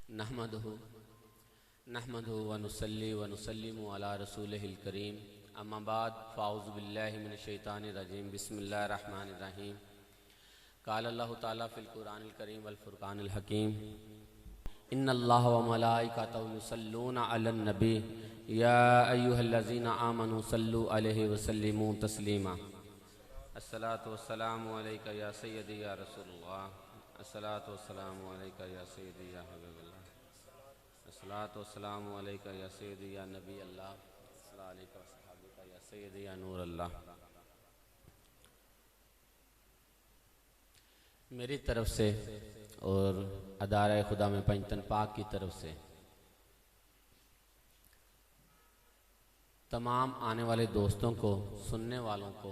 नहमदुहु व नुसल्ली व नुसल्लिमु अला रसूलिहिल करीम अम्मा बाद फ़ाऊज़ु बिल्लाहि मिनश शैतानिर रजीम बिस्मिल्लाहिर रहमानिर रहीम क़ाला अल्लाहु तआला फ़िल क़ुरआनिल करीम वल फ़ुरक़ानिल हकीम इन्नल्लाह व मलाइकतहु युसल्लूना अलन नबी या अय्युहल्लज़ीना आमनू सल्लु अलैहि व सल्लिमू तस्लीमा अस्सलातु वस्सलामु अलैका या सय्यदी या रसूलल्लाह अस्सलातु वस्सलामु अलैका या सय्यदी या हबीबल्लाह अस्सलातु वस्सलामु अलैका या सय्यदी या नबी अल्लाह अस्सलामु अलैका व सहाबिका या सय्यदी या नूर अल्लाह। मेरी तरफ से और अदारा खुदा में पंजतन पाक की तरफ से तमाम आने वाले दोस्तों को, सुनने वालों को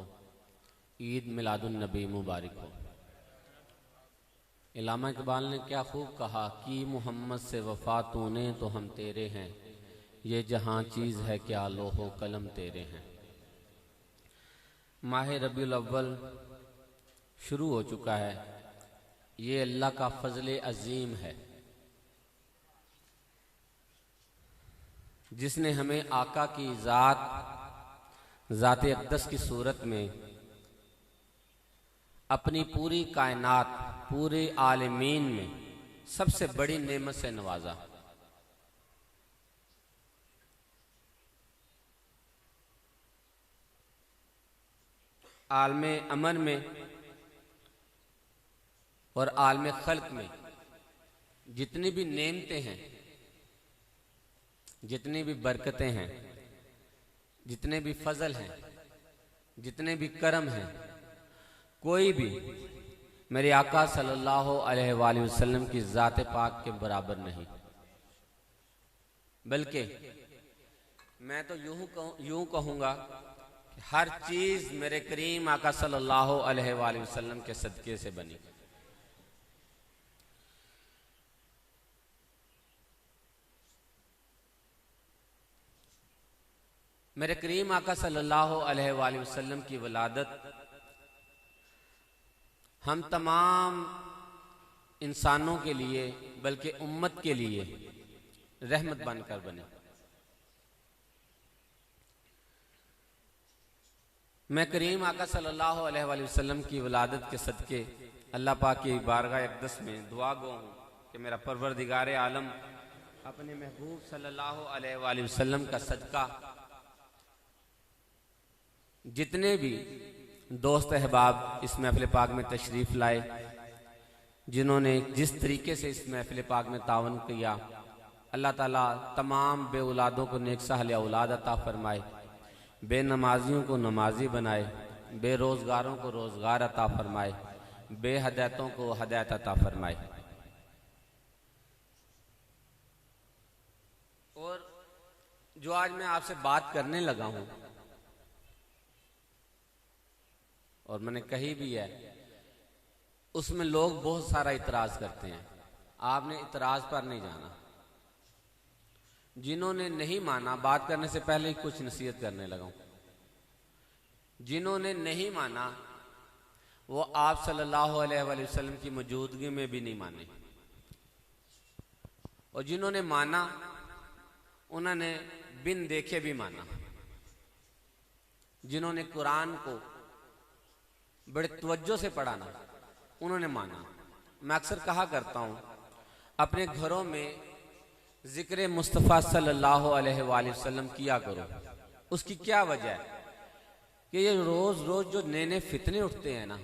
ईद मिलादुन नबी मुबारक हो। इल्लामा इकबाल ने क्या खूब कहा कि मोहम्मद से वफा तूने तो हम तेरे हैं, ये जहां चीज़ है क्या लोहो कलम तेरे हैं। माह रबीउल अव्वल शुरू हो चुका है। ये अल्लाह का फजल अजीम है जिसने हमें आका की ज़ात अक़दस की सूरत में अपनी पूरी कायनात, पूरे आलमीन में सबसे बड़ी नेमत से नवाजा। आलमे अमन में और आलमे खल्क में जितनी भी नेमतें हैं, जितनी भी बरकतें हैं, जितने भी फजल हैं, जितने भी करम हैं, कोई भी मेरे आका सल्लल्लाहु अलैहि वसल्लम की ज़ात पाक के बराबर नहीं। बल्कि मैं तो यूं कहूँगा कि हर चीज़ मेरे करीम आका सल्लल्लाहु अलैहि वसल्लम के सदके से बनी। मेरे करीम आका सल्लल्लाहु अलैहि वसल्लम की वलादत हम तमाम इंसानों के लिए, बल्कि उम्मत के लिए रहमत बनकर बने। मैं करीम आका सल्लल्लाहु अलैहि वसल्लम की वलादत के सदके अल्लाह पाक की बारगाह अक़दस में दुआ गो हूँ कि मेरा परवरदिगार आलम अपने महबूब सल्लल्लाहु अलैहि वसल्लम का सदका जितने भी दोस्त अहबाब इस महफिल पाक में तशरीफ़ लाए, जिन्होंने जिस तरीके से इस महफिल पाक में तावन किया, अल्लाह ताला तमाम बे औलादों को नेक साहल औलाद अता फरमाए, बेनमाजियों को नमाजी बनाए, बेरोज़गारों को रोज़गार अता फरमाए, बेहदायतों को हदायत अता फरमाए। और जो आज मैं आपसे बात करने लगा हूँ और मैंने कही भी है, उसमें लोग बहुत सारा इतराज़ करते हैं। आपने इतराज़ पर नहीं जाना। जिन्होंने नहीं माना, बात करने से पहले ही कुछ नसीहत करने लगा हूं। जिन्होंने नहीं माना वो आप सल्लल्लाहु अलैहि वसल्लम की मौजूदगी में भी नहीं माने, और जिन्होंने माना उन्होंने बिन देखे भी माना। जिन्होंने कुरान को बड़े तवज्जो से पढ़ाना, उन्होंने माना। मैं अक्सर कहा करता हूँ, अपने घरों में जिक्र मुस्तफ़ा सल्लल्लाहु अलैहि वसल्लम किया करो। उसकी क्या वजह है कि ये रोज़ रोज़ जो नए नए फितने उठते हैं ना,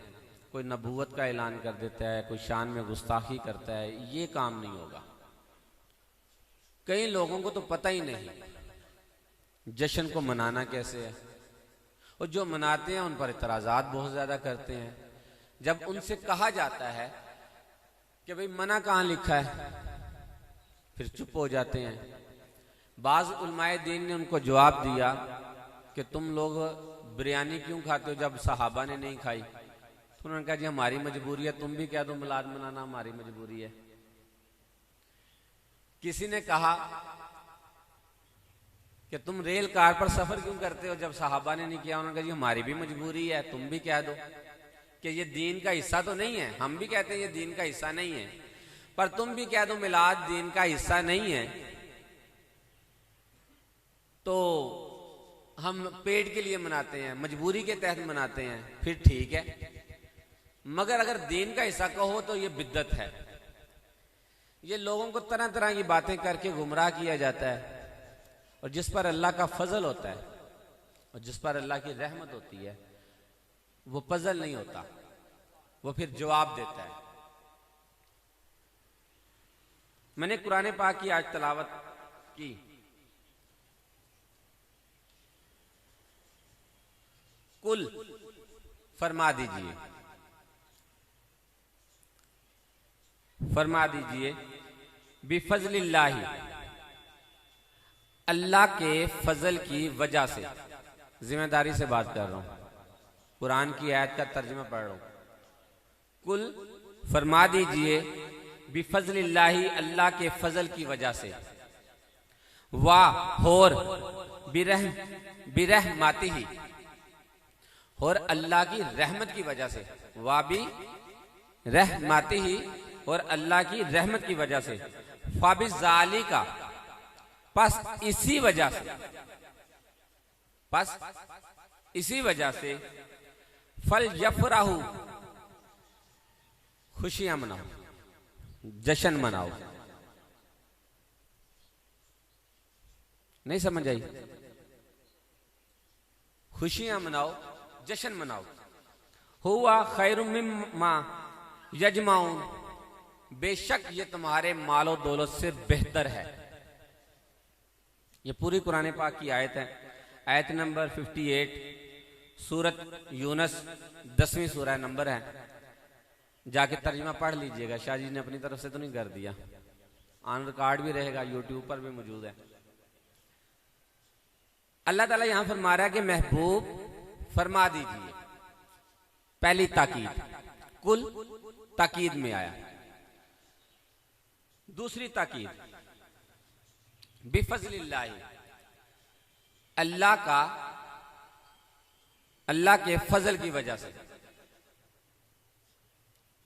कोई नबूवत का ऐलान कर देता है, कोई शान में गुस्ताखी करता है, ये काम नहीं होगा। कई लोगों को तो पता ही नहीं जश्न को मनाना कैसे है, और जो मनाते हैं उन पर इतराज़ात बहुत ज़्यादा करते हैं। जब उनसे कहा जाता है कि भाई मना कहाँ लिखा है, फिर चुप हो जाते हैं। बाज़ उलमाए दीन ने उनको जवाब दिया कि तुम लोग बिरयानी क्यों खाते हो जब सहाबा ने नहीं खाई? तो उन्होंने कहा जी हमारी मजबूरी है, तुम भी कह दो मिलाद मनाना हमारी मजबूरी है। किसी ने कहा कि तुम रेल कार पर सफर क्यों करते हो जब सहाबा ने नहीं किया? उन्होंने कहा जी हमारी भी मजबूरी है, तुम भी कह दो कि ये दीन का हिस्सा तो नहीं है। हम भी कहते हैं ये दीन का हिस्सा नहीं है। पर तुम भी कह दो मिलाद दीन का हिस्सा नहीं है, तो हम पेट के लिए मनाते हैं, मजबूरी के तहत मनाते हैं, फिर ठीक है। मगर अगर दीन का हिस्सा कहो तो ये बिद्दत है। ये लोगों को तरह तरह की बातें करके गुमराह किया जाता है, और जिस पर अल्लाह का फजल होता है और जिस पर अल्लाह की रहमत होती है वो पजल नहीं होता, वो फिर जवाब देता है। मैंने कुरान पाक की आज तलावत की। कुल फरमा दीजिए, फरमा दीजिए बिफज़लिल्लाहि, अल्लाह के फजल की वजह से। जिम्मेदारी से बात कर रहा हूं, कुरान की आयत का तर्जुमा पढ़ रहा हूं। कुल फरमा दीजिए बिफज़लिल्लाहि, अल्लाह के फजल की वजह से, वाह और बिरहमतिही, और अल्लाह की रहमत की वजह से, वाह भी रहमतिही, और अल्लाह की रहमत की वजह से, फाबिज़ालिका, बस इसी वजह से, बस इसी वजह से, फल यफराहू, खुशियां मनाओ, जश्न मनाओ। नहीं समझ आई? खुशियां मनाओ, जश्न मनाओ। हुआ खैरुम मिम्मा यजमाऊन, बेशक ये तुम्हारे मालो दौलत से बेहतर है। ये पूरी कुरान पाक की आयत है, आयत नंबर 58, सूरत यूनस 10वीं सूरह नंबर है। जाके तर्जुमा पढ़ लीजिएगा, शाह जी ने अपनी तरफ से तो नहीं कर दिया, ऑन रिकॉर्ड भी रहेगा, यूट्यूब पर भी मौजूद है। अल्लाह ताला यहां फरमा रहा है कि महबूब फरमा दीजिए, पहली ताकीद, कुल ताकीद में आया। दूसरी ताकीद बिफज़लिल्लाहि, अल्लाह का, अल्लाह के फजल की वजह से,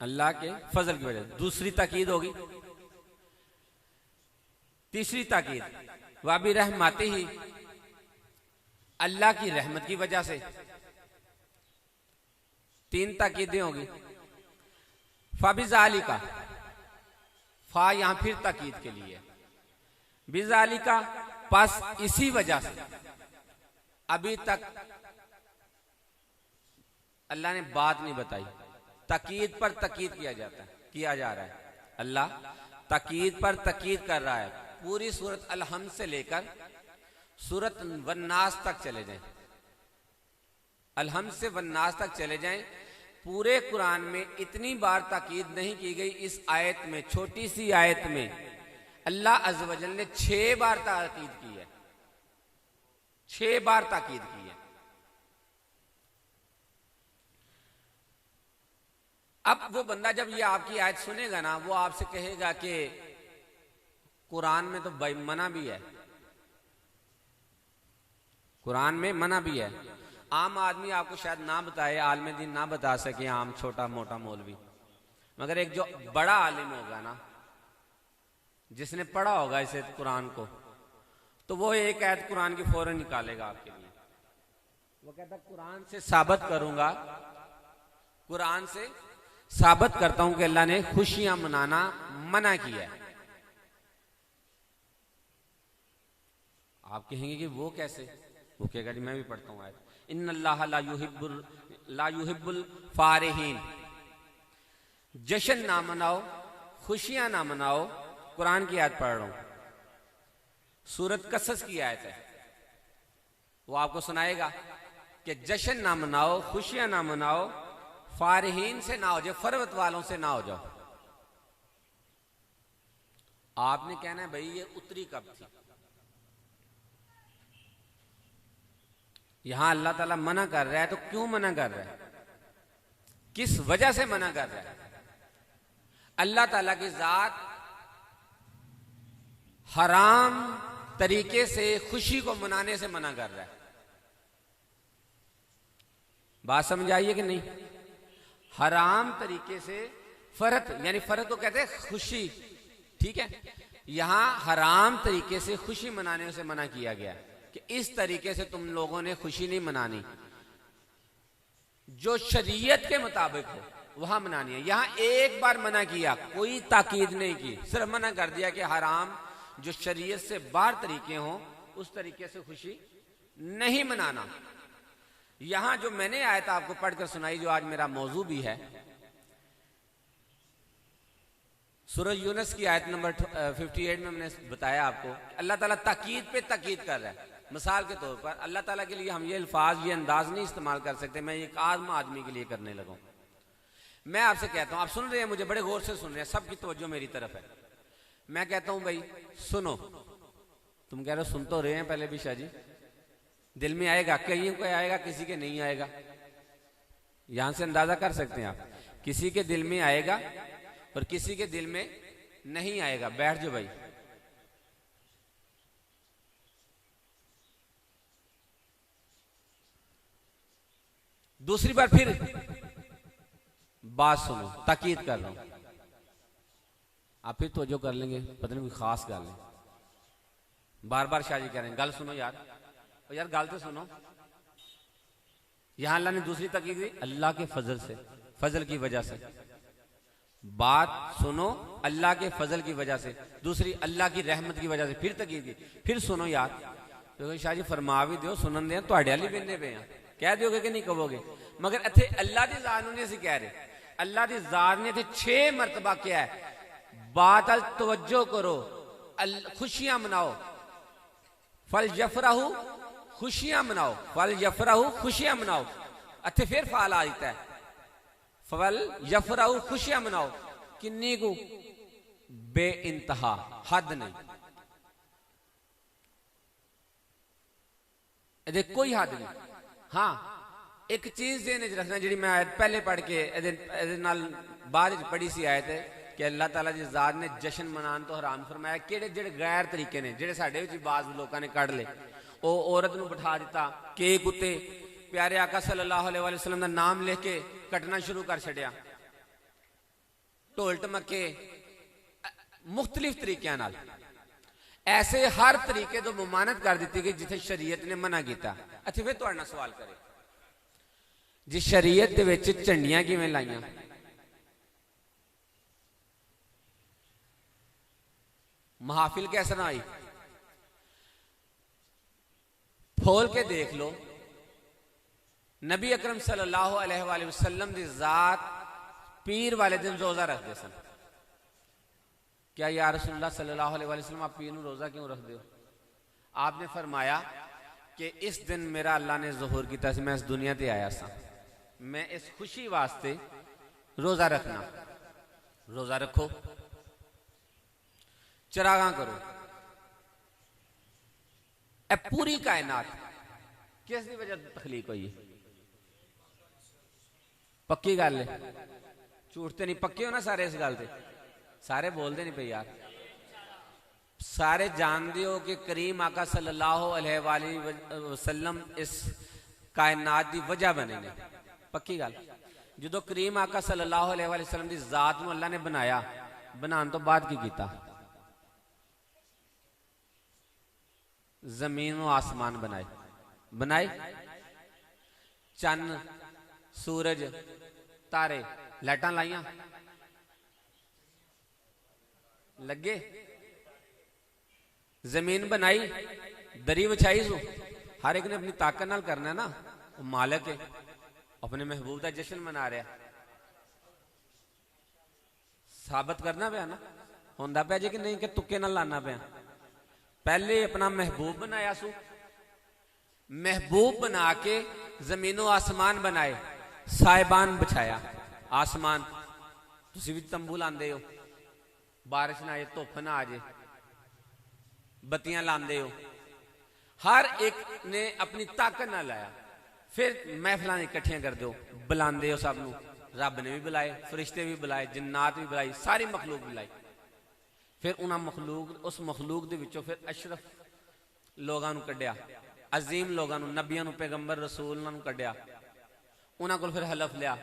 अल्लाह के फजल की वजह से। दूसरी ताकीद होगी। तीसरी ताकीद वाबी रहमतिही, अल्लाह की रहमत की वजह से। तीन ताकीदें होगी। फाबिज़ालिका, फा यहां फिर ताकीद के लिए, बिज़ालिका, पास इसी वजह से। अभी तक अल्लाह ने बात नहीं बताई, ताकीद पर ताकीद किया जाता है, किया जा रहा है। अल्लाह ताकीद पर ताकीद कर रहा है। पूरी सूरत अलहम्द से लेकर सूरत वन्नास तक चले जाएं, अलहम्द से वन्नास तक चले जाएं। पूरे कुरान में इतनी बार ताकीद नहीं की गई। इस आयत में, छोटी सी आयत में अल्लाह अज़्ज़ व जल ने 6 बार ताकीद की है, 6 बार ताकीद की है। अब वो बंदा जब ये आपकी आयत सुनेगा ना, वो आपसे कहेगा कि कुरान में तो मना भी है, कुरान में मना भी है। आम आदमी आपको शायद ना बताए, आलिम दीन ना बता सके, आम छोटा मोटा मौलवी, मगर एक जो बड़ा आलिम होगा ना, जिसने पढ़ा होगा इसे कुरान को, तो वो एक आयत कुरान की फौरन निकालेगा आपके लिए। वो कहता कुरान से साबित करूंगा, कुरान से साबित करता हूं कि अल्लाह ने खुशियां मनाना मना किया है। आप कहेंगे कि वो कैसे? वो कहेगा जी मैं भी पढ़ता हूं आयत, इन्नल्लाह ला युहिब्बुल फारिहीन, जश्न ना मनाओ, खुशियां ना मनाओ। कुरान की आयत पढ़ रहा हूं, सूरत कसस की आयत है। वो आपको सुनाएगा कि जश्न ना मनाओ, खुशियां ना मनाओ, फारिहीन से ना हो जाओ, फरवत वालों से ना हो जाओ। आपने कहना है भाई ये उतरी कब थी? यहां अल्लाह ताला मना कर रहा है, तो क्यों मना कर रहा है? किस वजह से मना कर रहा है? अल्लाह ताला की जात हराम तरीके से खुशी को मनाने से मना कर रहा है। बात समझ आइए कि नहीं? हराम तरीके से फरहत यानी फरहत को कहते हैं खुशी, ठीक है। यहां हराम तरीके से खुशी मनाने से मना किया गया कि इस तरीके से तुम लोगों ने खुशी नहीं मनानी, जो शरीयत के मुताबिक हो वहां मनानी है। यहां एक बार मना किया, कोई ताकीद नहीं की, सिर्फ मना कर दिया कि हराम जो शरीयत से बाहर तरीके हों उस तरीके से खुशी नहीं मनाना। यहां जो मैंने आयत आपको पढ़कर सुनाई, जो आज मेरा मौजू भी है, सूरह यूनुस की आयत नंबर 58 में मैंने बताया आपको, अल्लाह ताला ताकीद पे ताकीद कर रहा है। मिसाल के तौर पर अल्लाह ताला के लिए हम ये अल्फाज, ये अंदाज नहीं इस्तेमाल कर सकते, मैं एक आम आदमी के लिए करने लगा। मैं आपसे कहता हूं, आप सुन रहे हैं, मुझे बड़े गौर से सुन रहे हैं, सबकी तवज्जो मेरी तरफ है। मैं कहता हूं भाई सुनो, तुम कह रहे हो सुन तो रहे हैं पहले भी शाह जी, दिल में आएगा, कहीं को आएगा, किसी के नहीं आएगा। यहां से अंदाजा कर सकते हैं आप, किसी के दिल में आएगा और किसी के दिल में नहीं आएगा। बैठ जाओ भाई। दूसरी बार फिर बात सुनो, ताकीद कर रहा हूं, आप फिर तवज्जो कर लेंगे, पता नहीं कोई खास गल है। बार बार शाह जी कह रहे हैं गल सुनो यार, और यार गल तो सुनो। यहां अल्लाह ने दूसरी ताकीद दी, अल्लाह के फजल से, फजल की वजह से। बात सुनो, अल्लाह के फजल की वजह से। दूसरी, अल्लाह की रहमत की वजह से। फिर तकीद दी, फिर सुनो यार। तो शाह जी फरमा भी दो, सुनन दे, तुहाडे वाली बिन्ने पे हैं, कह दोगे कि नहीं कहोगे। मगर इत्थे अल्लाह दी ज़ात नहीं असीं कह रहे, अल्लाह दी ज़ात ने इत्थे 6 मरतबा क्या है, बात अल तवज्जो करो, खुशियां मनाओ। फल यफराहू, खुशियां मनाओ, फल यफराहू, खुशियां मनाओ। इत्थे फिर फाल आ जाता है, फल यफराहू, खुशियां मनाओ। किन्नी को, बे इंतहा, हद नहीं, ये कोई हद नहीं। हाँ, एक चीज देने रखना जी, मैं आयत पहले पढ़ के बाद पढ़ी सी आयत है कि अल्लाह ताला दी ज़ात ने जश्न मनान तो हराम फरमाया। किहड़े जेड़े गैर तरीके ने, जेड़े साडे विच बाज़ लोकां ने कढ़ ले, ओ औरत नूं बिठा दिता, केक उत्ते प्यारे आका सल्लल्लाहु अलैहि वसल्लम दा नाम लिख के कटना शुरू कर छड़िया, ढोल टमके मुख्तलिफ तरीकों नाल। ऐसे हर तरीके तो ममानत कर दी गई जिथे शरीयत ने मना किया। अच्छा फिर तुहाडे नाल सवाल करे जी, शरीयत दे विच झंडियां किवें लाइयां? महाफिल कैसे ना आई? खोल के देख लो, नबी अकरम सल्लल्लाहु अलैहि वसल्लम दी ज़ात पीर वाले दिन रोजा रखते सन। क्या या रसूलुल्लाह सल्लल्लाहु अलैहि वसल्लम आप पीर नूं रोजा क्यों रखते हो? आपने फरमाया कि इस दिन मेरा अल्लाह ने ज़ुहूर किया, मैं इस दुनिया ते आया सा, मैं इस खुशी वास्ते रोजा रखना। रोजा रखो, चरागा करो। ए पूरी कायनात किस दी वजह तखलीक हुई है? पक्की गल है, झूठ ते नहीं, पक्के हो ना सारे इस गल ते? सारे बोलते नहीं पे यार, सारे जानते हो कि करीम आका सल्लल्लाहु अलैहि वसल्लम इस कायनात की वजह बने ने। पक्की गल, जो करीम आका सल्लल्लाहु अलैहि वसल्लम की जात नूं अल्लाह ने बनाया, बनाने तो बाद की कीता? जमीन और आसमान बनाए, बनाए चन्न सूरज तारे लाइटां लाइया, लगे जमीन बनाई, दरी बिछाई सो। हर एक ने अपनी ताकत नाल करना है ना, वो मालिक है, अपने महबूब का जश्न मना रहा, साबित करना पाया ना, होंदा पाया जी कि नहीं कि तुक्के नाल लाना पाया। पहले अपना महबूब बनाया सू, महबूब बना के जमीनों आसमान बनाए, साहिबान बिछाया। आसमान तुसी भी तंबू लांदे हो, बारिश ना आए, धुप ना आ जाए, बत्तियां लांदे हो। हर एक ने अपनी ताकत ना लाया, फिर महफिलां इकट्ठियां कर दो, बुलांदे हो सब नूं। रब ने भी बुलाए, फरिश्ते भी बुलाए, जिन्नात भी बुलाई, सारी मखलूक बुलाई। फिर उन्होंने मखलूक, उस मखलूक दे विचों फिर अशरफ लोगों नूं कढ़िया, अजीम लोगों नूं, नबियां नूं, पैगंबर रसूलां नूं कढ़िया। उन्हां कोल फिर हलफ लिया,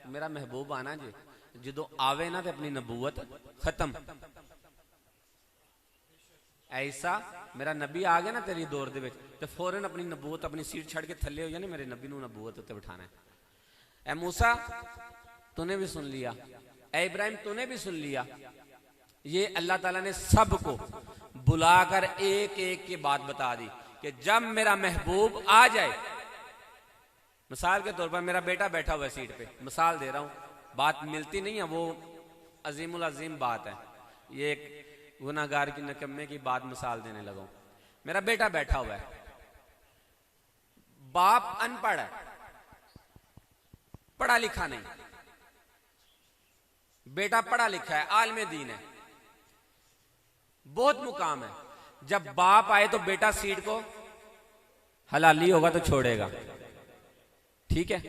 मेरा महबूब आना जी, जो आवे ना तो अपनी नबूवत खत्म। ऐसा मेरा नबी आ गया ना तेरी दौर दे विच ते फौरन अपनी नबूवत अपनी सीट छड़ के थले हो जाने, मेरे नबी नूं नबूवत उत्ते बिठाना है। ए मूसा तूने भी सुन लिया, ए इब्राहिम तूने भी सुन लिया। ये अल्लाह ताला ने सबको बुलाकर एक एक की बात बता दी कि जब मेरा महबूब आ जाए, मिसाल के तौर पर मेरा बेटा बैठा हुआ है सीट पे, मिसाल दे रहा हूं, बात मिलती नहीं है, वो अजीमुल अजीम बात है, ये एक गुनाहगार की नकम्मे की बात मिसाल देने लगा हूं। मेरा बेटा बैठा हुआ है, बाप अनपढ़ है, पढ़ा लिखा नहीं, बेटा पढ़ा लिखा है, आलिम दीन है, बहुत मुकाम है। जब बाप आए तो बेटा सीट को हलाली होगा तो छोड़ेगा, ठीक है,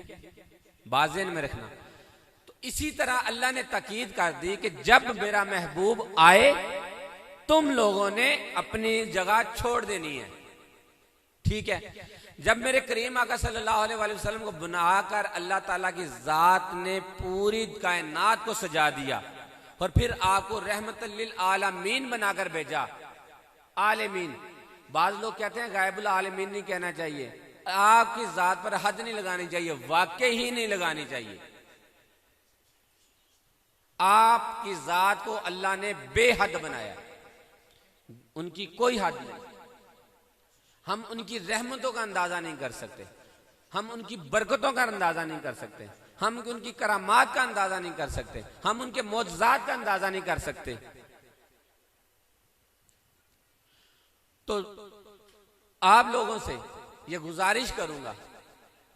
बाज़ेन में रखना। तो इसी तरह अल्लाह ने ताकीद कर दी कि जब मेरा महबूब आए तुम लोगों ने अपनी जगह छोड़ देनी है, ठीक है। जब मेरे करीम आका सल्लल्लाहु अलैहि वसल्लम को बनाकर अल्लाह ताला की जात ने पूरी कायनात को सजा दिया और फिर आपको रहमतुल लिल आलमीन बनाकर भेजा, आलमीन, बाज लोग कहते हैं गायबुल आलमीन नहीं कहना चाहिए, आपकी जात पर हद नहीं लगानी चाहिए, वाकई ही नहीं लगानी चाहिए। आपकी जात को अल्लाह ने बेहद बनाया, उनकी कोई हद नहीं। हम उनकी रहमतों का अंदाजा नहीं कर सकते, हम उनकी बरकतों का अंदाजा नहीं कर सकते, हम उनकी करामात का अंदाजा नहीं कर सकते, हम उनके मौजज़ात का अंदाजा नहीं कर सकते। तो आप लोगों से ये गुजारिश करूंगा,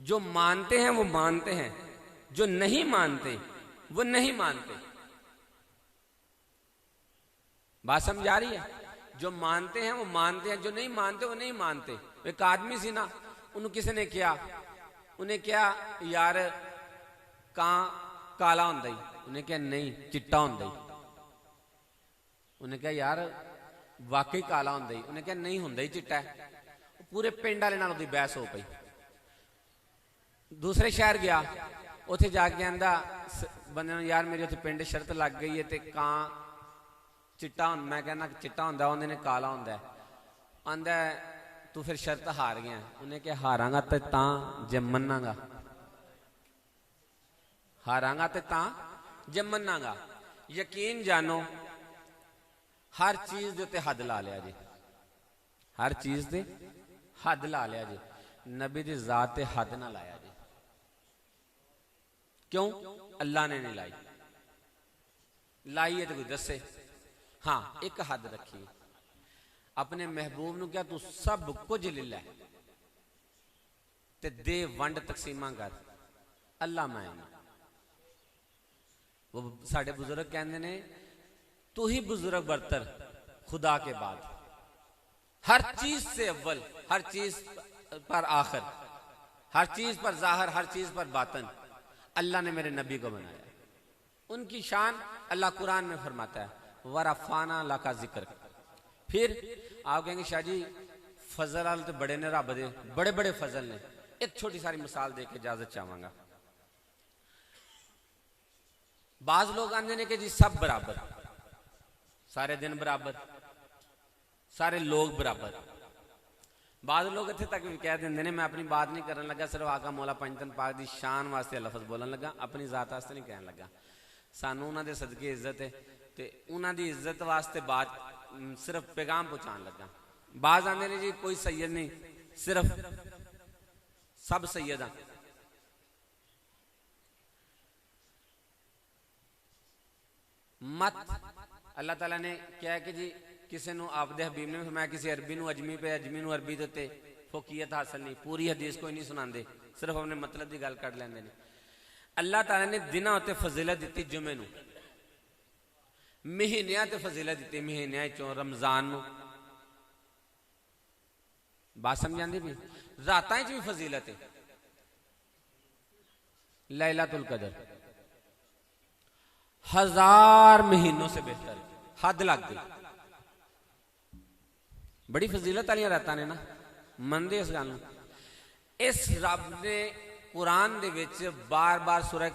जो मानते हैं वो मानते हैं, जो नहीं मानते वो नहीं मानते। बात समझ आ रही है? जो मानते हैं वो मानते हैं, जो नहीं मानते वो नहीं मानते। एक आदमी सी ना, उन्हें किसी ने किया, उन्हें क्या यार कहां काला होंदा ही, उन्हें क्या नहीं चिट्टा होंदा ही, उन्हें क्या यार वाकई काला होंदा ही, उन्हें क्या नहीं होंदा ही चिट्टा है। पूरे पिंड वाले नाल उहदी बहस हो पई। दूसरे शहर गया, उथे जाके आंदा बंदे नूं यार मेरी उथे पिंड शर्त लग गई है ते कां चिट्टा, मैं कहना चिट्टा होंदा, उन्हें ने काला होंदा है। आंदा तू फिर शर्त हार गया, उन्हें क्या हारांगा ते तां जे मन्नांगा, हारांगा ते तां जे मन्नांगा। यकीन जानो हर चीज दे उत्ते हद ला लिया जी, हर चीज दे हद ला लिया जी, नबी दी जात ते हद ना लाया जी। क्यों? अल्लाह ने नहीं लाई, लाई है तो कोई दसे। हाँ, एक हद रखी, अपने महबूब नूं क्या तू सब कुछ ले लै ते दे वंड तकसीमा कर, अल्लाह मैं। वो साडे बुजुर्ग कहते ने तू ही बुजुर्ग बरतर खुदा के बाद, हर चीज से अव्वल, हर चीज पर आखिर, हर चीज पर जाहिर, हर चीज पर बातन। अल्लाह ने मेरे नबी को बनाया, उनकी शान अल्लाह कुरान में फरमाता है वरफाना ला का जिक्र। फिर आप कहेंगे शाह जी फजल वाल तो बड़े ने, रब दे बड़े बड़े फजल ने। एक छोटी सारी मिसाल दे के इजाजत चाहूंगा। बाज लोग आंदे ने कि जी सब बराबर, सारे दिन बराबर, सारे लोग बराबर। बाद लोग इत्थे तक भी कह देंगे ने मैं अपनी बात नहीं करने लगा, सिर्फ आका मौला पंजतन पाक दी शान वास्ते लफज बोलन लगा, अपनी जात वास्ते नहीं कहने लगा। सानू उन्हां दे सदके इज्जत है ते उन्हां दी इज्जत वास्ते बात सिर्फ पैगाम पहुंचाने लगा। बाज आंदे ने जी कोई सैयद नहीं, सिर्फ सब सैयद हैं। मत अल्लाह ताला ने क्या है कि जी किसी नूं आपदे हबीब ने फरमाया किसी अरबी नूं अजमी पे, अजमी नूं अरबी ते फोकियत हासिल नहीं, पूरी हदीस कोई नहीं सुनांदे, सिर्फ अपने मतलब की गल कर लैंदे ने। अल्लाह ताला ने दिनां उत्ते फजीलत दित्ती, जुमे नूं, महीनियां ते फजीलत दित्ती, महीनियां चों रमजान नूं। बात समझ आंदी भी? रातां च भी फजीलत है, लैलातुल कदर 1000 महीनों से बेहतर, हद लग गई। बड़ी फजीलत वाली रातां ने ना, मनदे इस गल नूं। इस रब ने कुरान दे विच बार बार सूरह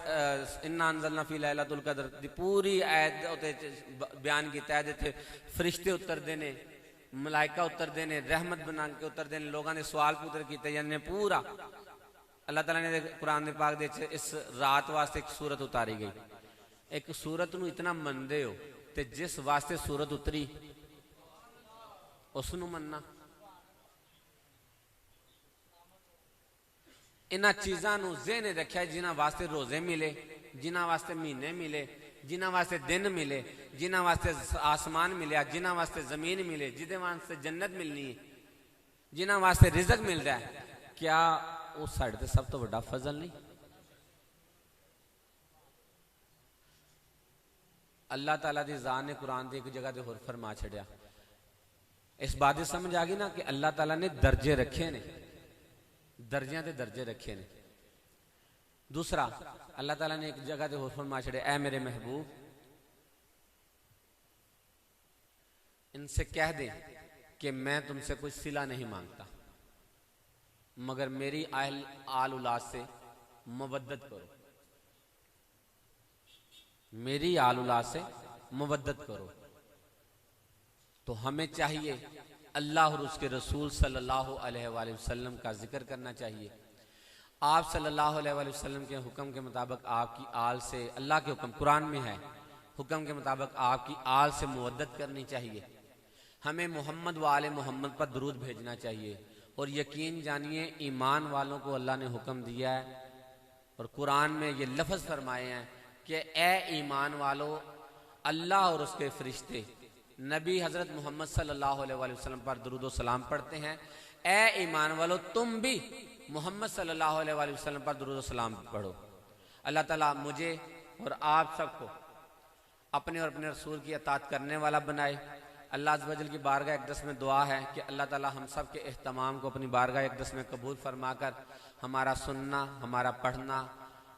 इन्ना अंज़लना फी लैलतुल क़द्र दी पूरी आयत उते बयान कीता है जिथे फरिश्ते उतरदे ने, मलाइका उतरदे ने, रहमत बना के उतरदे ने, लोगों ने सवाल पुत्र कीते जाने। पूरा अल्लाह ताला ने कुरान दे पाक दे इस रात वास्ते एक सूरत उतारी गई। एक सूरत नूं इतना मनदे हो ते जिस वास्ते सूरत उतरी उस नूं मनना। इन्हां चीज़ां नूं ज़हन रखिया जिन्हां वास्ते रोजे मिले, जिन्हां वास्ते महीने मिले, जिन्हां वास्ते दिन मिले, जिन्हां वास्ते आसमान मिले, जिन्हां वास्ते जमीन मिले, जिहदे वास्ते जन्नत मिलनी है, जिन्हां वास्ते रिज़क मिल रहा है, क्या वो साडे ते सब तो बड़ा फजल नहीं? अल्लाह ताला दी ज़ात ने कुरान दी एक जगह ते होर फरमा छड़िया। इस बात दी समझ आ गई ना कि अल्लाह ताला ने दर्जे रखे ने, दर्जियां ते दर्जे रखे ने। दूसरा अल्लाह ताला ने एक जगह ते होर फरमा छड़े, ऐ मेरे महबूब इनसे कह दे कि मैं तुमसे कोई सिला नहीं मांगता, मगर मेरी आल औलाद से मुवद्दत करो, मेरी आल औलाद से मुवद्दत करो। तो हमें चाहिए अल्लाह और उसके रसूल सल्लल्लाहु अलैहि वसल्लम का जिक्र करना चाहिए। आप सल्लल्लाहु अलैहि वसल्लम के हुक्म के मुताबिक आपकी आल से, अल्लाह के हुक्म कुरान में है, हुक्म के मुताबिक आपकी आल से मुवद्दत करनी चाहिए। हमें मोहम्मद व आले मोहम्मद पर दुरूद भेजना चाहिए। और यकीन जानिए ईमान वालों को अल्लाह ने हुक्म दिया है और कुरान में ये लफ्ज़ फरमाए हैं कि ए ईमान वालों, अल्लाह और उसके फरिश्ते नबी हज़रत मोहम्मद सल्लल्लाहु अलैहि वसल्लम पर दुरूद व सलाम पढ़ते हैं। ए ईमान वालों, तुम भी मोहम्मद सल्लल्लाहु अलैहि वसल्लम पर दुरूद व सलाम पढ़ो। अल्लाह ताला मुझे और आप सबको अपने और अपने रसूल की अताअत करने वाला बनाए। अल्लाह अज़्ज़ वजल की बारगाह अक़दस में दुआ है कि अल्लाह ताला हम सब के एहतमाम को अपनी बारगाह अक़दस में कबूल फरमाकर हमारा सुनना, हमारा पढ़ना,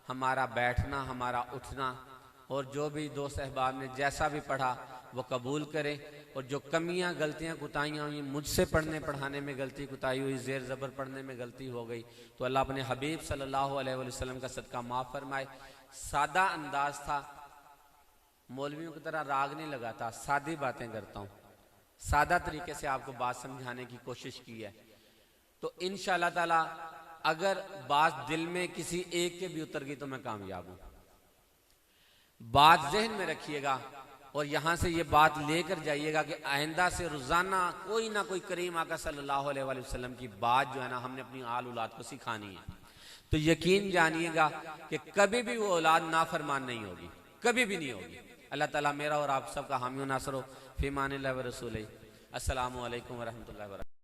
हमारा बैठना, हमारा उठना और जो भी दोस्त अहबाब ने जैसा भी पढ़ा वो कबूल करे। और जो कमियां, गलतियां, कुताहियाँ हुई, मुझसे पढ़ने पढ़ाने में गलती कुताही हुई, ज़ेर ज़बर पढ़ने में गलती हो गई, तो अल्लाह अपने हबीब सल्लल्लाहु अलैहि वसल्लम का सदका माफ़ फरमाए। सादा अंदाज था, मौलवियों की तरह राग नहीं लगाता, सादी बातें करता हूँ, सादा तरीके से आपको बात समझाने की कोशिश की है। तो इंशाअल्लाह ताला अगर बात दिल में किसी एक के भी उतर गई तो मैं कामयाब हूँ। बात जहन में रखिएगा और यहाँ से ये बात लेकर जाइएगा कि आइंदा से रोज़ाना कोई ना कोई करीम आका सल्लल्लाहु अलैहि वसल्लम की बात जो है ना हमने अपनी आल औलाद को सिखानी है। तो यकीन जानिएगा कि कभी भी वो औलाद नाफरमान नहीं होगी, कभी भी नहीं होगी। अल्लाह ताला मेरा और आप सबका हामी नासर हो। फी मानिल्लाहि व रसूलिही। अस्सलामु अलैकुम व रहमतुल्लाहि व बरकातहू।